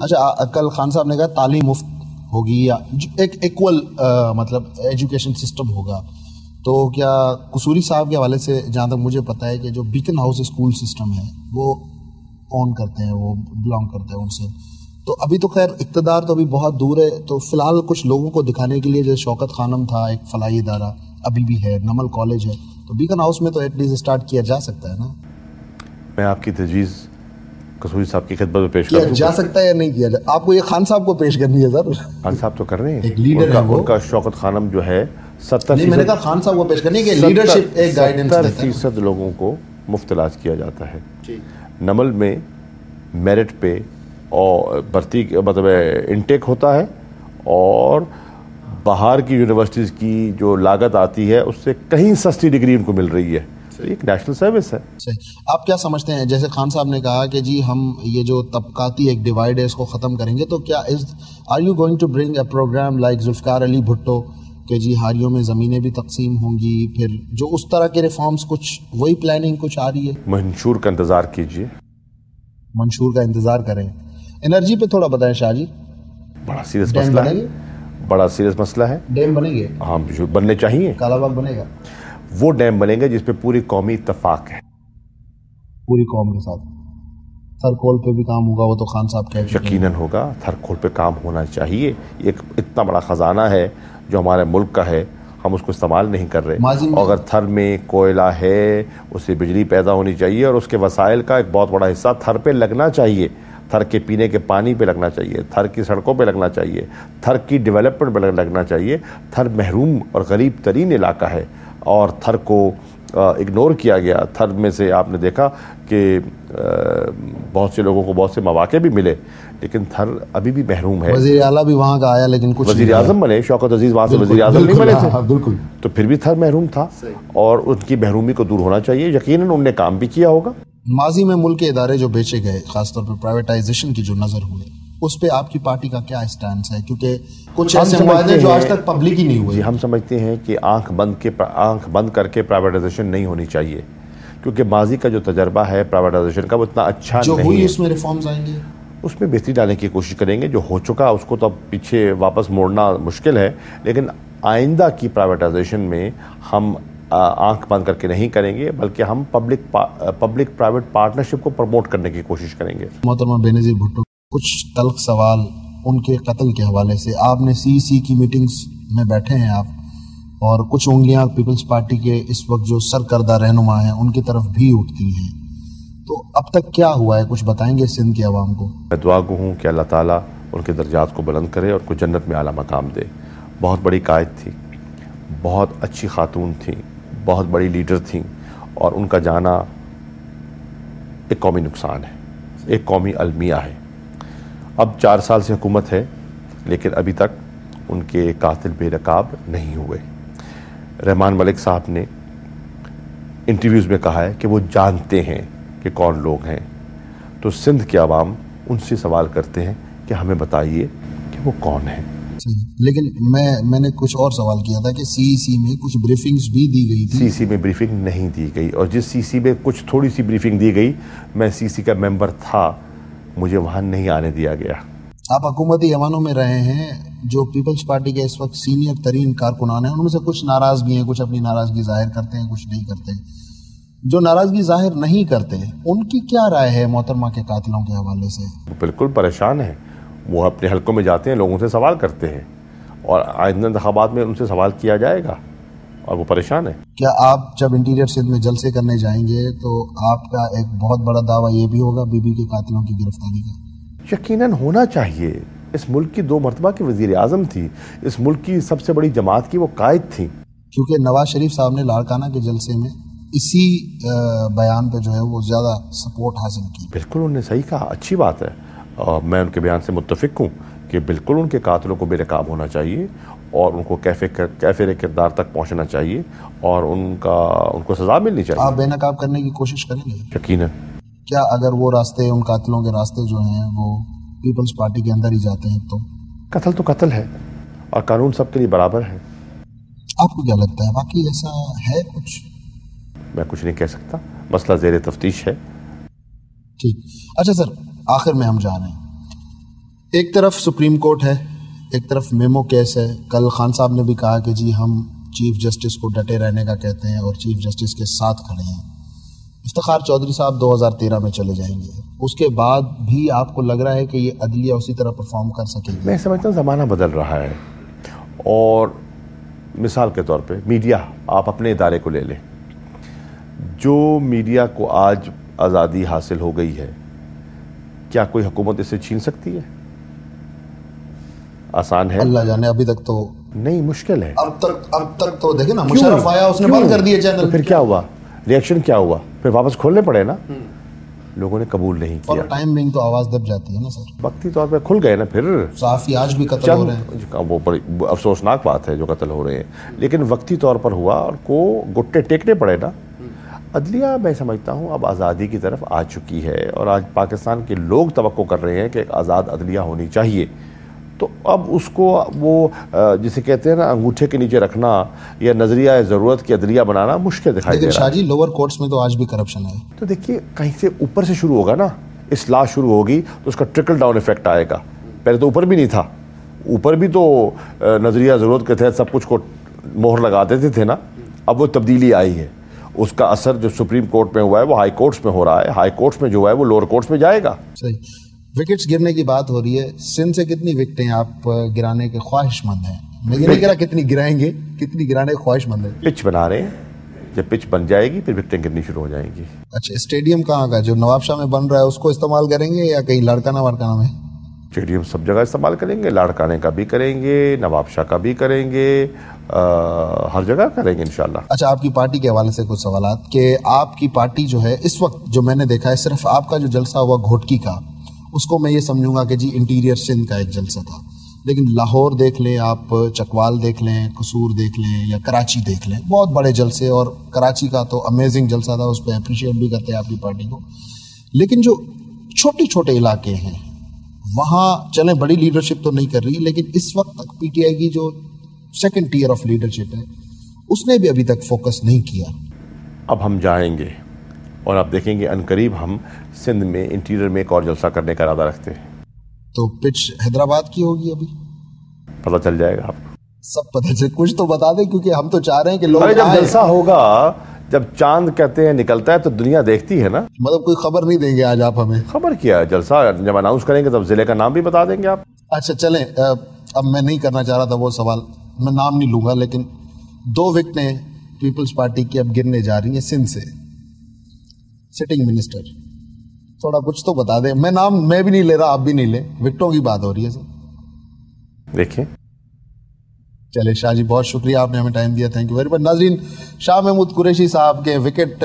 اچھا، کل خان صاحب نے کہا تعلیم مفت ہوگی یا ایک ایکول مطلب ایجوکیشن سسٹم ہوگا، تو کیا قصوری صاحب کے حوالے سے جہاں تک مجھے پتا ہے کہ جو بیکن ہاؤس اسکول سسٹم ہے وہ اون کرتے ہیں، وہ بلانگ کرتے ہیں ان سے، تو ابھی تو خیر اقتدار تو ابھی بہت دور ہے، تو فی الحال کچھ لوگوں کو دکھانے کے لیے جیسے شوکت خانم تھا ایک فلاحی ادارہ ابھی بھی ہے، نمل کالج ہے، تو بیکن ہاؤس میں تو ایٹ لیسٹ اسٹارٹ کیا جا سکتا ہے نا؟ میں آپ کی تجویز قصوری صاحب کی خدمت میں پیش کیا کروں جا سکتا ہے یا نہیں کیا جا؟ آپ کو یہ خان صاحب کو پیش کرنی ہے سر؟ خان صاحب تو کر رہے ہیں، ایک لیڈر ہے وہ، ان کا شوکت خانم جو ہے 70% میں نے کہا خان صاحب کو پیش کرنی ہے کہ لیڈرشپ ایک گائیڈنس دیتا ہے. 70% لوگوں کو مفت علاج کیا جاتا ہے. نمل میں میرٹ پہ اور بھرتی مطلب انٹیک ہوتا ہے، اور باہر کی یونیورسٹیز کی جو لاگت آتی ہے اس سے کہیں سستی ڈگری ان کو مل رہی ہے. ایک نیشنل سروس ہے. آپ کیا سمجھتے ہیں، جیسے خان صاحب نے کہا کہ جی ہم یہ جو طبقاتی ایک ڈیوائڈ ہے اس کو ختم کریں گے، تو کیا are you going to bring a program like Zulfiqar Ali Bhutto کہ جی ہاریوں میں زمینیں بھی تقسیم ہوں گی، پھر جو اس طرح کے ریفارمز کچھ وہی پلاننگ کچھ آ رہی ہے؟ منشور کا انتظار کیجئے. منشور کا انتظار کریں. انرجی پہ تھوڑا بتائیں شاہ جی. بڑا سیریس مسئلہ ہے، بڑا سیریس مسئلہ ہے. ڈیم بنے گے؟ ہاں بننے چاہیے. کالا باغ بنے گا؟ وہ ڈیم بنے گا جس پہ پوری قومی اتفاق ہے. پوری قوم کے ساتھ تھر کھول پہ بھی کام ہوگا، وہ تو خان صاحب کہہ چکے ہیں. یقیناً ہوگا، تھر کھول پہ کام ہونا چاہیے. ایک اتنا بڑا خزانہ ہے جو ہمارے ملک کا ہے، ہم اس کو استعمال نہیں کر رہے. اگر تھر میں کوئلہ ہے اس سے بجلی پیدا ہونی چاہیے، اور اس کے وسائل کا ایک بہت بڑا حصہ تھر پہ لگنا چاہیے. تھر کے پینے کے پانی پہ لگنا چاہیے، تھر کی سڑکوں پہ لگنا چاہیے، تھر کی ڈیولپمنٹ پہ لگنا چاہیے. تھر محروم اور غریب ترین علاقہ ہے، اور تھر کو اگنور کیا گیا. تھر میں سے آپ نے دیکھا کہ بہت سے لوگوں کو بہت سے مواقع بھی ملے، لیکن تھر ابھی بھی محروم ہے. وزیر اعلیٰ بھی وہاں کا آیا لیکن کچھ وزیر اعظم بنے، شوکت عزیز وہاں سے وزیر اعظم نہیں بنے تھے. بالکل. تو پھر بھی تھر محروم تھا، اور ان کی محرومی کو دور ہونا چاہیے. یقیناً انہوں نے کام بھی کیا ہوگا. ماضی میں ملک کے ادارے جو بیچے گئے، خاص طور پر پرائیویٹائزیشن کی جو نظر ہوئے، اس پہ آپ کی پارٹی کا کیا اسٹینس ہے؟ کیونکہ کچھ ایسے معاہدے جو آج تک پبلک ہی نہیں ہوئے. جی، ہم سمجھتے ہیں کہ آنکھ بند کر کے پرائیویٹائزیشن نہیں ہونی چاہیے، کیونکہ ماضی کا جو تجربہ ہے پرائیویٹائزیشن کا وہ اتنا اچھا نہیں ہے. جو ہوئی اس میں ریفارمز آئیں گے، اس میں بہتری ڈالنے کی کوشش کریں گے. جو ہو چکا اس کو تو اب پیچھے واپس موڑنا مشکل ہے، لیکن آئندہ کی پرائیویٹائزیشن میں ہم آنکھ بند کر کے نہیں کریں گے، بلکہ ہم پبلک پرائیویٹ پارٹنرشپ کو پروموٹ کرنے کی کوشش کریں گے. محترمہ بے نظیر بھٹو، کچھ تلخ سوال ان کے قتل کے حوالے سے. آپ نے سی کی میٹنگز میں بیٹھے ہیں آپ، اور کچھ انگلیاں پیپلز پارٹی کے اس وقت جو سرکردہ رہنما ہیں ان کی طرف بھی اٹھتی ہیں، تو اب تک کیا ہوا ہے؟ کچھ بتائیں گے سندھ کی عوام کو؟ میں دعا گو ہوں کہ اللہ تعالیٰ ان کے درجات کو بلند کرے اور ان کو جنت میں اعلیٰ مقام دے. بہت بڑی قائد تھی، بہت اچھی خاتون تھیں، بہت بڑی لیڈر تھیں، اور ان کا جانا ایک قومی نقصان ہے، ایک قومی المیہ ہے. اب 4 سال سے حکومت ہے، لیکن ابھی تک ان کے قاتل بے نقاب نہیں ہوئے. رحمان ملک صاحب نے انٹرویوز میں کہا ہے کہ وہ جانتے ہیں کہ کون لوگ ہیں. تو سندھ کے عوام ان سے سوال کرتے ہیں کہ ہمیں بتائیے کہ وہ کون ہیں. لیکن میں نے کچھ اور سوال کیا تھا کہ سی میں کچھ بریفنگز بھی دی گئی تھی. سی میں بریفنگ نہیں دی گئی، اور جس سی میں کچھ تھوڑی سی بریفنگ دی گئی، میں سی کا ممبر تھا، مجھے وہاں نہیں آنے دیا گیا. آپ حکومتی ایوانوں میں رہے ہیں، جو پیپلز پارٹی کے اس وقت سینئر ترین کارکنان ہیں ان میں سے کچھ ناراض بھی ہیں، کچھ اپنی ناراضگی ظاہر کرتے ہیں، کچھ نہیں کرتے. جو ناراضگی ظاہر نہیں کرتے ان کی کیا رائے ہے محترمہ کے قاتلوں کے حوالے سے؟ وہ بالکل پریشان ہیں. وہ اپنے حلقوں میں جاتے ہیں، لوگوں سے سوال کرتے ہیں، اور آئندہ انتخابات میں ان سے سوال کیا جائے گا، اور وہ پریشان ہیں. کیا آپ جب انٹیریئر سندھ میں جلسے کرنے جائیں گے تو آپ کا ایک بہت بڑا دعویٰ یہ بھی ہوگا بی بی کے قاتلوں کی گرفتاری کا؟ یقیناً ہونا چاہیے. اس ملک کی 2 مرتبہ کی وزیر اعظم تھی، اس ملک کی سب سے بڑی جماعت کی وہ قائد تھی. کیونکہ نواز شریف صاحب نے لاڑکانہ کے جلسے میں اسی بیان پہ جو ہے وہ زیادہ سپورٹ حاصل کی. بالکل انہوں نے صحیح کہا، اچھی بات ہے. میں ان کے بیان سے متفق ہوں کہ بالکل ان کے قاتلوں کو بے نقاب ہونا چاہیے، اور ان کو کیفر کردار تک پہنچنا چاہیے، اور ان کو سزا ملنی چاہیے. آپ بے نقاب کرنے کی کوشش کریں گے؟ یقیناً. کیا اگر وہ راستے، ان قاتلوں کے راستے جو ہیں وہ پیپلز پارٹی کے اندر ہی جاتے ہیں تو؟ قتل تو قتل ہے، اور قانون سب کے لیے برابر ہے. آپ کو کیا لگتا ہے واقعی ایسا ہے کچھ؟ میں کچھ نہیں کہہ سکتا، مسئلہ زیر تفتیش ہے. ٹھیک. اچھا سر، آخر میں ہم جا رہے ہیں، ایک طرف سپریم کورٹ ہے, ایک طرف میمو کیس ہے. کل خان صاحب نے بھی کہا کہ جی ہم چیف جسٹس کو ڈٹے رہنے کا کہتے ہیں اور چیف جسٹس کے ساتھ کھڑے ہیں. افتخار چودھری صاحب 2013 میں چلے جائیں گے, اس کے بعد بھی آپ کو لگ رہا ہے کہ یہ عدلیہ اسی طرح پرفارم کر سکے گی؟ میں سمجھتا ہوں زمانہ بدل رہا ہے, اور مثال کے طور پہ میڈیا, آپ اپنے ادارے کو لے لیں. جو میڈیا کو آج آزادی حاصل ہو گئی ہے, کیا کوئی حکومت اسے چھین سکتی ہے؟ آسان ہے؟ اللہ جانے, ابھی تک تو نہیں, مشکل ہے. اب تک تو دیکھیں نا, مشرف آیا اس نے بند کر دیے چینل. پھر کیا ہوا, ریئیکشن کیا ہوا, پھر واپس کھولنے پڑے نا. لوگوں نے قبول نہیں کیا. اور ٹائم بینگ تو آواز دب جاتی ہے نا سر. وقتی طور پہ کھل گئے نا. پھر صحافی آج بھی قتل ہو رہے ہیں, وہ بڑی افسوسناک بات ہے جو قتل ہو رہے ہیں, لیکن وقتی طور پر ہوا اور کو گٹے ٹیکنے پڑے نا. عدلیہ میں سمجھتا ہوں اب آزادی کی طرف آ چکی ہے, اور آج پاکستان کے لوگ توقع کر رہے ہیں کہ ایک آزاد عدلیہ ہونی چاہیے. تو اب اس کو وہ جسے کہتے ہیں نا انگوٹھے کے نیچے رکھنا یا نظریہ ضرورت کی عدلیہ بنانا مشکل دکھائی دے رہا ہے. لیکن شاہ جی لوور کورٹس میں تو آج بھی کرپشن ہے. تو دیکھیے, کہیں سے اوپر سے شروع ہوگا نا, اصلاح شروع ہوگی تو اس کا ٹرکل ڈاؤن ایفیکٹ آئے گا. پہلے تو اوپر بھی نہیں تھا, اوپر بھی تو نظریہ ضرورت کے تحت سب کچھ کو مہر لگا دیتے تھے نا. اب وہ تبدیلی آئی ہے, اس کا اثر جو سپریم کورٹ میں ہوا ہے وہ ہائی کورٹس میں ہو رہا ہے, ہائی کورٹس میں جو ہے وہ لوور کورٹس میں جائے گا. صحیح. وکٹس گرنے کی بات ہو رہی ہے, سندھ سے کتنی وکٹیں آپ گرانے کے خواہش مند ہیں؟ میں یہ نہیں کہہ رہا کتنی گرائیں گے, کتنی گرانے کے خواہش مند ہیں. پچ بنا رہے ہیں, جب پچ بن جائے گی پھر وکٹیں گرنی شروع ہو جائیں گی. اچھا, اسٹیڈیم کہاں کا جو نواب شاہ میں بن رہا ہے اس کو استعمال کریں گے یا کہیں لاڑکانہ وارکانہ میں؟ اسٹیڈیم سب جگہ استعمال کریں گے, لاڑکانے کا بھی کریں گے, نواب شاہ کا بھی کریں گے, ہر جگہ کریں گے انشاءاللہ. اچھا, آپ کی پارٹی کے حوالے سے کچھ سوالات کہ آپ کی پارٹی جو ہے اس وقت جو میں نے دیکھا ہے, صرف آپ کا جو جلسہ ہوا گھوٹکی کا, اس کو میں یہ سمجھوں گا کہ جی انٹیریئر سندھ کا ایک جلسہ تھا. لیکن لاہور دیکھ لیں آپ, چکوال دیکھ لیں, قصور دیکھ لیں, یا کراچی دیکھ لیں, بہت بڑے جلسے. اور کراچی کا تو امیزنگ جلسہ تھا, اس پہ اپریشیٹ بھی کرتے ہیں آپ کی پارٹی کو. لیکن جو چھوٹے چھوٹے علاقے ہیں وہاں چلیں بڑی لیڈرشپ تو نہیں کر رہی, لیکن اس وقت تک پی ٹی آئی کی جو سیکنڈ ٹیئر آف لیڈرشپ ہے اس نے بھی ابھی تک فوکس نہیں کیا. اب ہم جائیں گے اور آپ دیکھیں گے عنقریب ہم سندھ میں انٹیریئر میں ایک اور جلسہ کرنے کا ارادہ رکھتے ہیں. تو پچ حیدرآباد کی ہوگی, ابھی پتہ چل جائے گا آپ کو. سب پتہ چل, کچھ تو بتا دیں, کیونکہ ہم تو چاہ رہے ہیں کہ لوگ جب جلسہ ہوگا, جب چاند کہتے ہیں نکلتا ہے تو دنیا دیکھتی ہے نا. مطلب کوئی خبر نہیں دیں گے آج آپ ہمیں؟ خبر کیا ہے, جلسہ جب اناؤنس کریں گے تب ضلع کا نام بھی بتا دیں گے آپ. اچھا چلیں, اب میں نہیں کرنا چاہ رہا تھا وہ سوال, میں نام نہیں لوں گا, لیکن 2 وکٹیں پیپلز پارٹی کی اب گرنے جا رہی ہیں سندھ سے. سٹنگ منسٹر, تھوڑا کچھ تو بتا دیں. میں نام میں بھی نہیں لے رہا, آپ بھی نہیں لیں, وکٹوں کی بات ہو رہی ہے سر. دیکھیں, چلے شاہ جی, بہت شکریہ, آپ نے ہمیں ٹائم دیا, تھینک یو ویری مچ. ناظرین, شاہ محمود قریشی صاحب کے وکٹ